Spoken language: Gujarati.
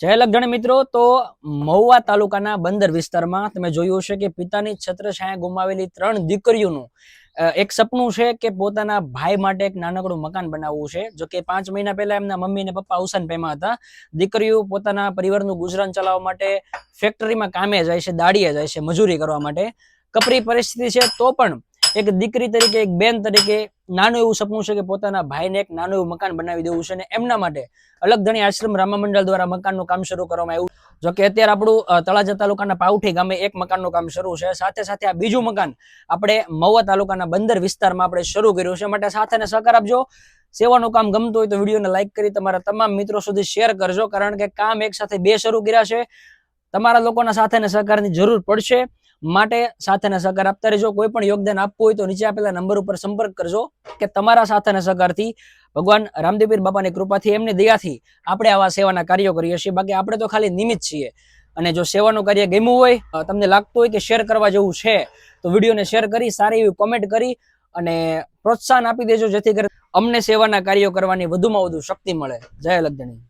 જય લગધણી મિત્રો, તો મહુવા તાલુકાના બંદર વિસ્તારમાં તમે જોયું હશે કે પિતાની છત્રછાયા ગુમાવેલી 3 દીકરીઓનું એક સપનું છે કે પોતાના ભાઈ માટે એક નાનકડું મકાન બનાવવું છે. જો કે 5 મહિના પહેલા એમના મમ્મી અને પપ્પા અવસાન પામ્યા હતા. દીકરીઓ પોતાના પરિવારનું ગુજરાન ચલાવવા માટે ફેક્ટરીમાં કામે જાય છે, દાડીએ જાય છે, મજૂરી કરવા માટે. કપરી પરિસ્થિતિ છે તો પણ એક દીકરી તરીકે, એક બેન તરીકે નાનું એવું સપનું છે કે પોતાના ભાઈને એક નાનું એવું મકાન બનાવી દેવું છે, અને એમના માટે અલગધણી આશ્રમ રામા મંડળ દ્વારા મકાનનું કામ શરૂ કરવામાં આવ્યું. જો કે અત્યારે આપણું તળાજા તાલુકાના પાવઠી ગામે એક મકાનનું કામ શરૂ છે. સાથે સાથે આ બીજું મકાન આપણે મહુવા તાલુકાના બંદર વિસ્તારમાં આપણે શરૂ કર્યું છે. માટે સાથ અને સહકાર આપજો. સેવાનું કામ ગમતું હોય તો વિડીયોને લાઈક કરી તમારા તમામ મિત્રો સુધી શેર કરજો, કારણ કે કામ એક સાથે 2 શરૂ કર્યા છે. તમારા લોકોના સાથ અને સહકારની જરૂર પડશે, માટે સાથ અને સહકાર આપતા રહેજો. કોઈ પણ યોગદાન આપવું હોય તો નીચે આપેલા નંબર ઉપર સંપર્ક કરજો, કે તમારા સાથ અને સહકારથી ભગવાન રામદેવપીર બાપાની કૃપાથી, એમની દયાથી આપણે આવા સેવાના કાર્યો કરીએ છીએ. બાકી આપણે તો ખાલી નિમિત્ત છીએ. અને જો સેવાનું કાર્ય ગમ્યું હોય, તમને લાગતું હોય કે શેર કરવા જેવું છે, તો વિડીયોને શેર કરી, સારી એવી કોમેન્ટ કરી અને પ્રોત્સાહન આપી દેજો, જેથી કરી અમને સેવાના કાર્યો કરવાની વધુમાં વધુ શક્તિ મળે. જય લગધણી.